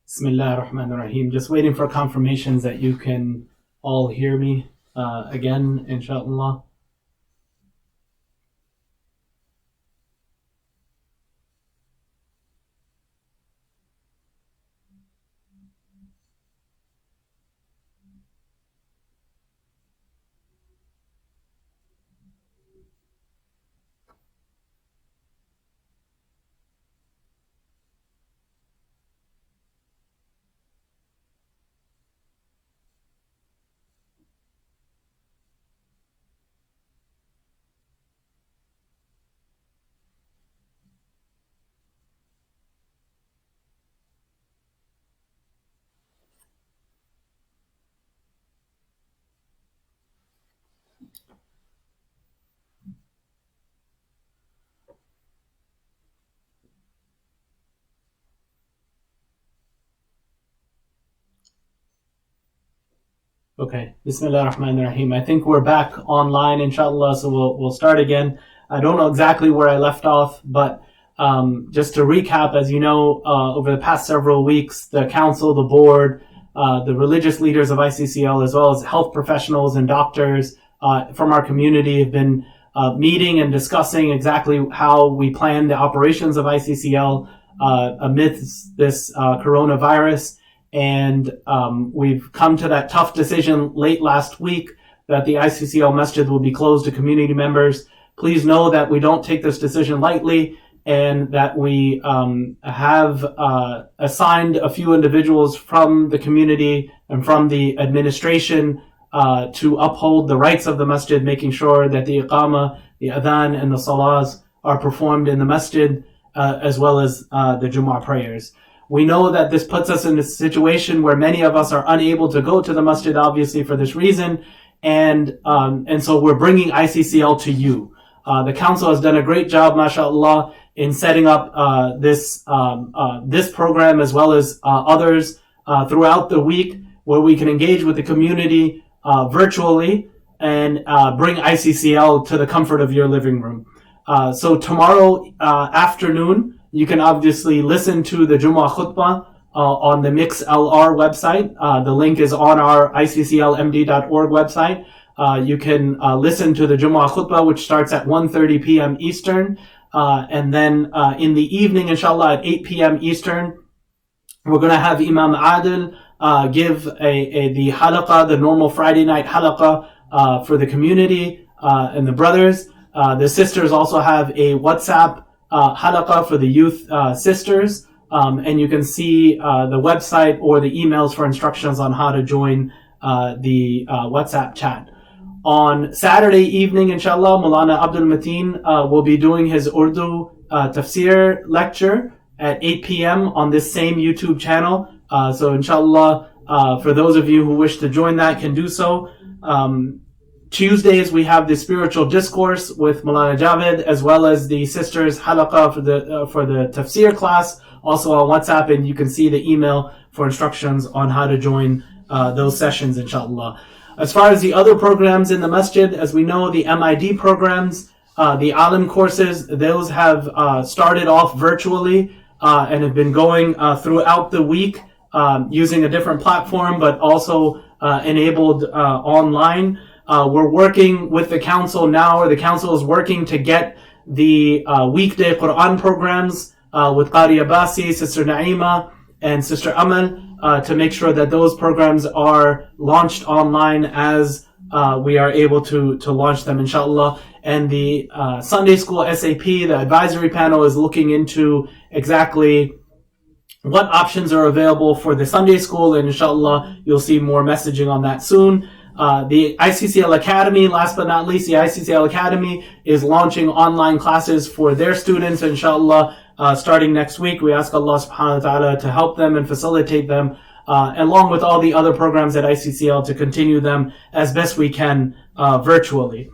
Bismillah ar-Rahman ar-Rahim. Just waiting for confirmations that you can all hear me again, inshallah. Okay, Bismillah ar-Rahman ar-Rahim. I think we're back online, inshallah, so we'll start again. I don't know exactly where I left off, but just to recap, as you know, over the past several weeks, the council, the board, the religious leaders of ICCL, as well as health professionals and doctors from our community have been meeting and discussing exactly how we plan the operations of ICCL amidst this coronavirus. And we've come to that tough decision late last week that the ICCL Masjid will be closed to community members. Please know that we don't take this decision lightly, and that we have assigned a few individuals from the community and from the administration to uphold the rights of the masjid, making sure that the iqama, the adhan, and the salahs are performed in the masjid, as well as the Jumu'ah prayers. We know that this puts us in a situation where many of us are unable to go to the masjid, obviously, for this reason, and so we're bringing ICCL to you. The council has done a great job, mashallah, in setting up this program, as well as others throughout the week, where we can engage with the community virtually and bring ICCL to the comfort of your living room. So tomorrow afternoon, you can obviously listen to the Jumu'ah khutbah on the MixLR website. The link is on our ICCLMD.org website. You can listen to the Jumu'ah khutbah, which starts at 1:30 p.m. Eastern. And then in the evening, inshallah, at 8 p.m. Eastern, we're going to have Imam Adil give the halaqah, the normal Friday night halaqah for the community and the brothers. The sisters also have a WhatsApp halaqah for the youth sisters, and you can see the website or the emails for instructions on how to join the WhatsApp chat. On Saturday evening, inshallah, Maulana Abdul Mateen will be doing his Urdu tafsir lecture at 8 p.m. on this same YouTube channel. So inshallah, for those of you who wish to join that, can do so. Tuesdays, we have the spiritual discourse with Maulana Javed, as well as the sisters halaqah for the tafsir class, also on WhatsApp, and you can see the email for instructions on how to join those sessions, inshallah. As far as the other programs in the masjid, as we know, the MID programs, the alim courses, those have started off virtually and have been going throughout the week using a different platform, but also enabled online. We're working with the council now, or the council is working to get the weekday Quran programs with Qari Abbasi, Sister Naima, and Sister Amal to make sure that those programs are launched online as we are able to launch them, inshallah. And the Sunday School SAP, the advisory panel, is looking into exactly what options are available for the Sunday School, and inshallah, you'll see more messaging on that soon. The ICCL Academy, last but not least, the ICCL Academy is launching online classes for their students, inshallah, starting next week. We ask Allah subhanahu wa ta'ala to help them and facilitate them, along with all the other programs at ICCL, to continue them as best we can virtually.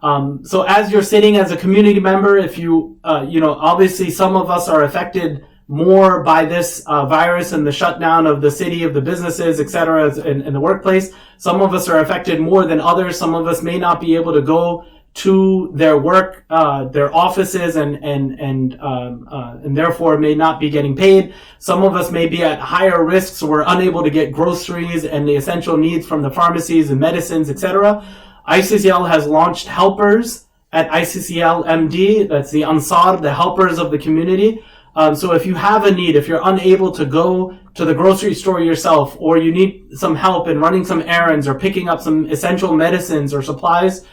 So as you're sitting as a community member, if you obviously some of us are affected more by this virus and the shutdown of the city, of the businesses, etc., in the workplace. Some of us are affected more than others. Some of us may not be able to go to their work, their offices, and therefore may not be getting paid. Some of us may be at higher risks, so we're unable to get groceries and the essential needs from the pharmacies and medicines, etc. ICCL has launched helpers at ICCL MD. That's the Ansar, the helpers of the community. So if you have a need, if you're unable to go to the grocery store yourself, or you need some help in running some errands or picking up some essential medicines or supplies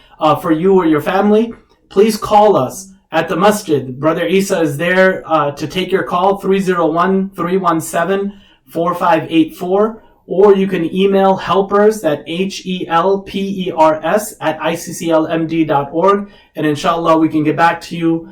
for you or your family, please call us at the masjid. Brother Isa is there to take your call, 301-317-4584. Or you can email helpers at HELPERS at ICCLMD.org, and inshallah we can get back to you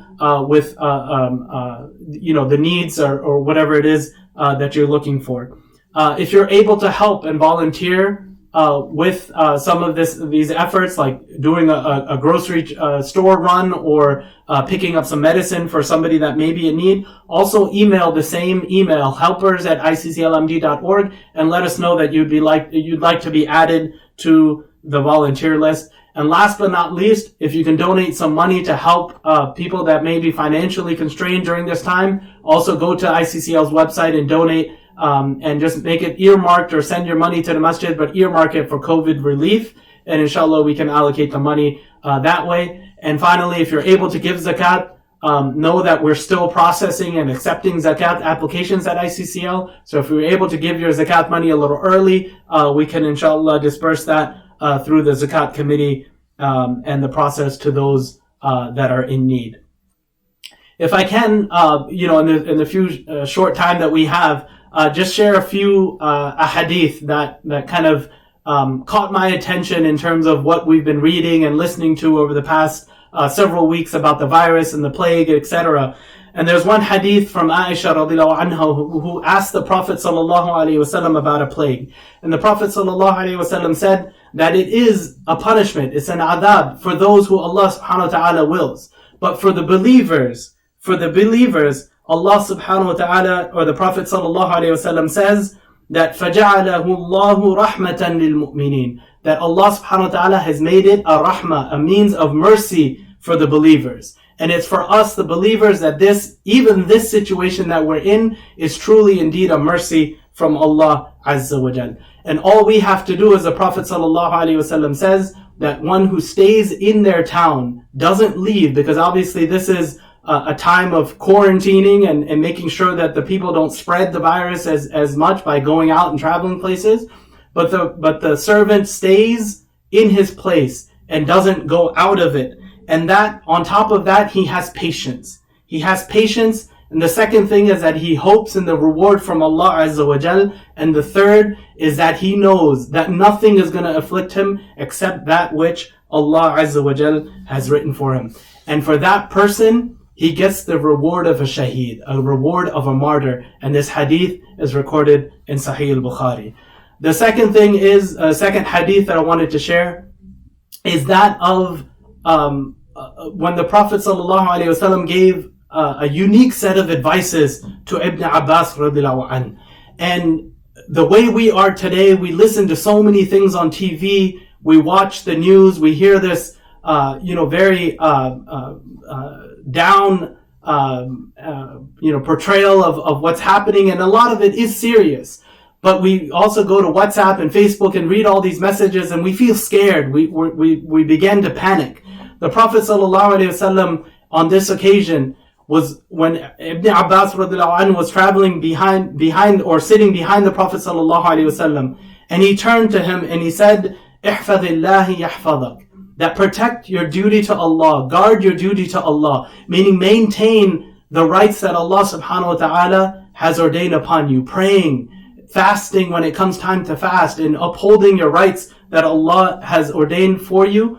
with the needs or whatever it is that you're looking for. If you're able to help and volunteer with some of these efforts, like doing a grocery store run or picking up some medicine for somebody that may be in need, also email the same email, helpers at ICCLMD.org, and let us know that you'd like to be added to the volunteer list. And last but not least, if you can donate some money to help people that may be financially constrained during this time, also go to ICCL's website and donate. And just make it earmarked, or send your money to the masjid, but earmark it for COVID relief. And inshallah, we can allocate the money that way. And finally, if you're able to give zakat, know that we're still processing and accepting zakat applications at ICCL. So if you're able to give your zakat money a little early, we can inshallah disperse that through the zakat committee and the process to those that are in need. If I can, in the few short time that we have, just share a few hadith that kind of caught my attention in terms of what we've been reading and listening to over the past several weeks about the virus and the plague, etc. And there's one hadith from Aisha radiallahu anha who asked the Prophet sallallahu alaihi wasallam about a plague. And the Prophet sallallahu alaihi wasallam said that it is a punishment, it's an adab for those who Allah subhanahu wa ta'ala wills. But for the believers, Allah subhanahu wa ta'ala, or the Prophet sallallahu alayhi wa sallam says that فَجَعَلَهُ اللَّهُ رَحْمَةً لِلْمُؤْمِنِينَ, that Allah subhanahu wa ta'ala has made it a rahmah, a means of mercy for the believers. And it's for us, the believers, that even this situation that we're in is truly indeed a mercy from Allah Azza wa Jal. And all we have to do, as the Prophet sallallahu alayhi wa sallam says, that one who stays in their town, doesn't leave, because obviously this is a time of quarantining and making sure that the people don't spread the virus as much by going out and traveling places. But the servant stays in his place and doesn't go out of it. And that, on top of that, he has patience. He has patience. And the second thing is that he hopes in the reward from Allah Azza wa Jal. And the third is that he knows that nothing is going to afflict him except that which Allah Azza wa Jal has written for him. And for that person, he gets the reward of a shaheed, a reward of a martyr. And this hadith is recorded in Sahih al-Bukhari. The second thing is, second hadith that I wanted to share is that of when the Prophet ﷺ gave a unique set of advices to Ibn Abbas radiallahu anh. And the way we are today, we listen to so many things on TV, we watch the news, we hear this very down portrayal of what's happening, and a lot of it is serious. But we also go to WhatsApp and Facebook and read all these messages, and we feel scared. We begin to panic. The Prophet ﷺ on this occasion was when Ibn Abbas radiallahu anhu was traveling behind or sitting behind the Prophet ﷺ, and he turned to him and he said, "Ihfadh Allahi yahfadak." That protect your duty to Allah, guard your duty to Allah, meaning maintain the rights that Allah subhanahu wa ta'ala has ordained upon you, praying, fasting when it comes time to fast, and upholding your rights that Allah has ordained for you,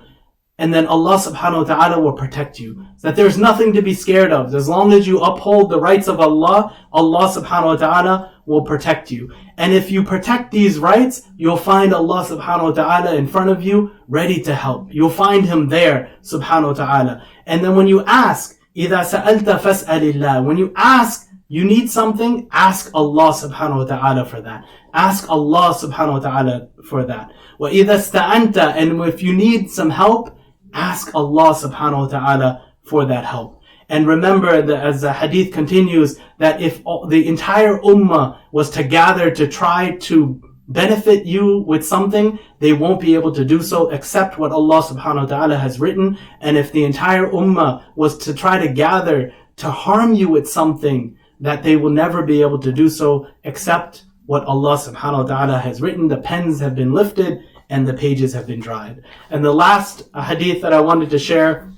and then Allah subhanahu wa ta'ala will protect you. So that there's nothing to be scared of. As long as you uphold the rights of Allah, Allah subhanahu wa ta'ala will protect you. And if you protect these rights, you'll find Allah subhanahu wa ta'ala in front of you, ready to help. You'll find Him there, subhanahu wa ta'ala. And then when you ask, إِذَا سَأَلْتَ فَاسْأَلِ اللَّهِ, when you ask, you need something, ask Allah subhanahu wa ta'ala for that. Ask Allah subhanahu wa ta'ala for that. وَإِذَا اسْتَعَنْتَ, and if you need some help, ask Allah subhanahu wa ta'ala for that help. And remember that as the hadith continues, that if the entire ummah was to gather to try to benefit you with something, they won't be able to do so except what Allah subhanahu wa ta'ala has written. And if the entire ummah was to try to gather to harm you with something, that they will never be able to do so except what Allah subhanahu wa ta'ala has written. The pens have been lifted and the pages have been dried. And the last hadith that I wanted to share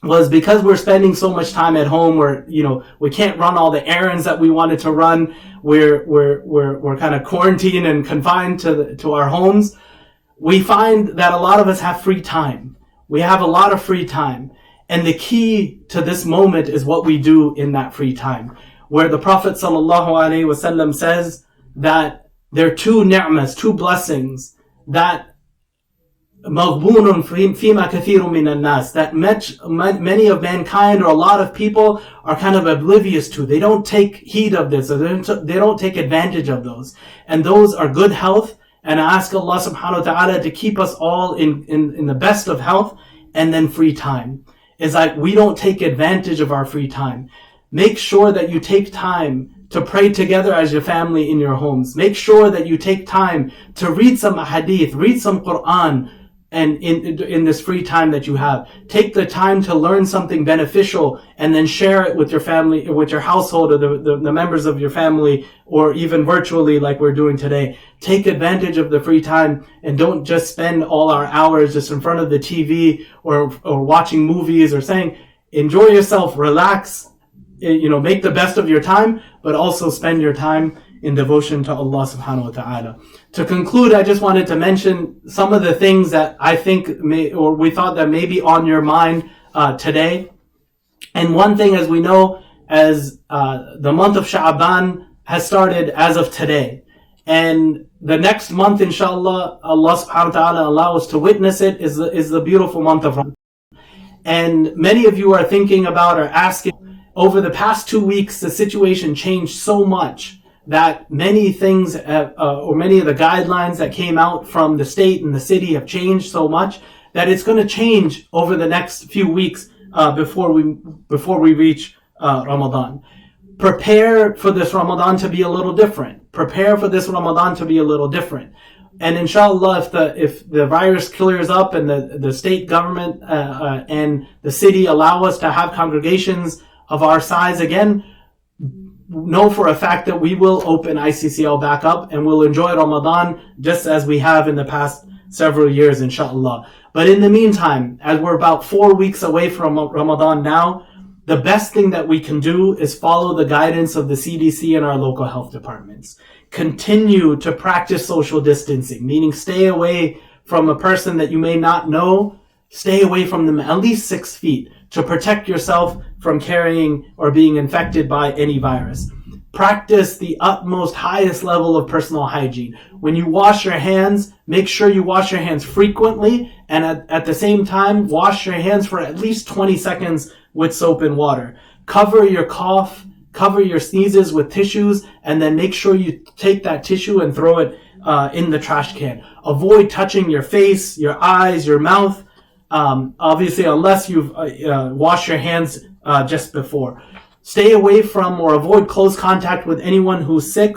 was because we're spending so much time at home, where we can't run all the errands that we wanted to run. We're kind of quarantined and confined to our homes. We find that a lot of us have free time. We have a lot of free time, and the key to this moment is what we do in that free time. Where the Prophet ﷺ says that there are two ni'mas, two blessings that مَغْبُونٌ فِيمَا كَثِيرٌ مِنَ النَّاسِ, that many of mankind, or a lot of people, are kind of oblivious to. They don't take heed of this, or they don't take advantage of those. And those are good health. And I ask Allah subhanahu wa ta'ala to keep us all in the best of health, and then free time. It's like we don't take advantage of our free time. Make sure that you take time to pray together as your family in your homes. Make sure that you take time to read some hadith, read some Quran, and in this free time that you have. Take the time to learn something beneficial and then share it with your family, with your household, or the members of your family, or even virtually like we're doing today. Take advantage of the free time, and don't just spend all our hours just in front of the TV or watching movies or saying. Enjoy yourself, relax, make the best of your time, but also spend your time in devotion to Allah subhanahu wa ta'ala. To conclude, I just wanted to mention some of the things that I think we thought that may be on your mind today. And one thing, as we know, as the month of Sha'ban has started as of today. And the next month, inshallah, Allah subhanahu wa ta'ala allow us to witness it, is the beautiful month of Ramadan. And many of you are thinking about or asking, over the past 2 weeks, the situation changed so much that many things, or many of the guidelines that came out from the state and the city have changed so much that it's going to change over the next few weeks before we reach Ramadan. Prepare for this Ramadan to be a little different. Prepare for this Ramadan to be a little different. And inshallah, if the virus clears up and the state government and the city allow us to have congregations of our size again, know for a fact that we will open ICCL back up and we'll enjoy Ramadan just as we have in the past several years, inshallah. But in the meantime, as we're about 4 weeks away from Ramadan now, the best thing that we can do is follow the guidance of the CDC and our local health departments. Continue to practice social distancing, meaning stay away from a person that you may not know. Stay away from them at least 6 feet to protect yourself from carrying or being infected by any virus. Practice the utmost highest level of personal hygiene. When you wash your hands, make sure you wash your hands frequently, and at the same time, wash your hands for at least 20 seconds with soap and water. Cover your cough, cover your sneezes with tissues, and then make sure you take that tissue and throw it in the trash can. Avoid touching your face, your eyes, your mouth, obviously unless you've washed your hands just before. Stay away from or avoid close contact with anyone who's sick,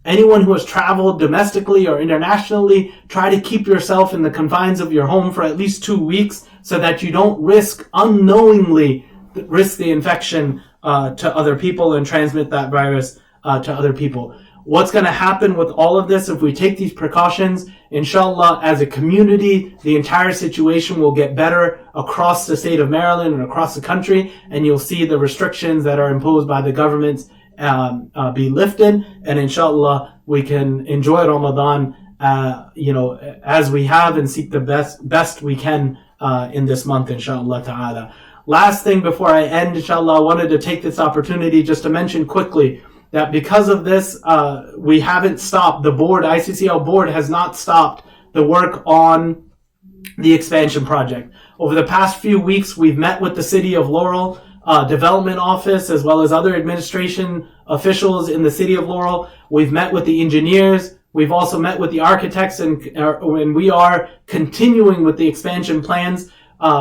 anyone who has traveled domestically or internationally. Try to keep yourself in the confines of your home for at least 2 weeks so that you don't unknowingly risk the infection to other people and transmit that virus to other people. What's going to happen with all of this if we take these precautions? Inshallah, as a community, the entire situation will get better across the state of Maryland and across the country, and you'll see the restrictions that are imposed by the governments be lifted, and inshallah, we can enjoy Ramadan, as we have, and seek the best we can in this month, inshallah ta'ala. Last thing before I end, inshallah, I wanted to take this opportunity just to mention quickly that because of this, we haven't stopped. The board, ICCL board, has not stopped the work on the expansion project. Over the past few weeks, we've met with the City of Laurel Development Office, as well as other administration officials in the City of Laurel. We've met with the engineers. We've also met with the architects, and we are continuing with the expansion plans.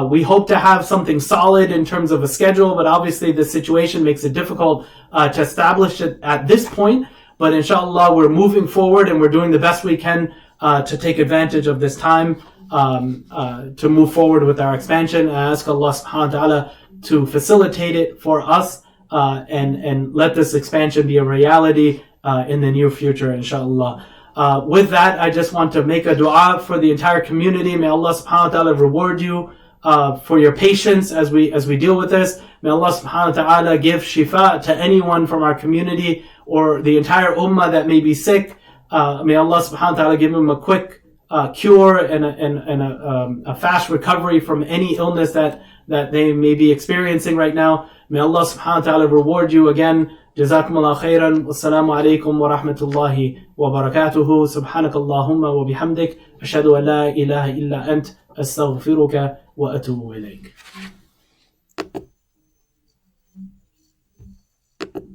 We hope to have something solid in terms of a schedule, but obviously the situation makes it difficult to establish it at this point. But inshallah, we're moving forward and we're doing the best we can to take advantage of this time to move forward with our expansion. I ask Allah subhanahu wa ta'ala to facilitate it for us and let this expansion be a reality in the near future, inshallah. With that, I just want to make a dua for the entire community. May Allah subhanahu wa ta'ala reward you for your patience as we deal with this. May Allah subhanahu wa ta'ala give shifa to anyone from our community or the entire ummah that may be sick. May Allah subhanahu wa ta'ala give them a quick cure and a fast recovery from any illness that they may be experiencing right now. May Allah subhanahu wa ta'ala reward you again. Jazakumullah khairan. Wassalamu alaikum wa rahmatullahi wa barakatuhu. Subhanakallahumma wa bihamdik. Ashhadu an la ilaha illa ant. Astaghfiruka wa atubu ilayk.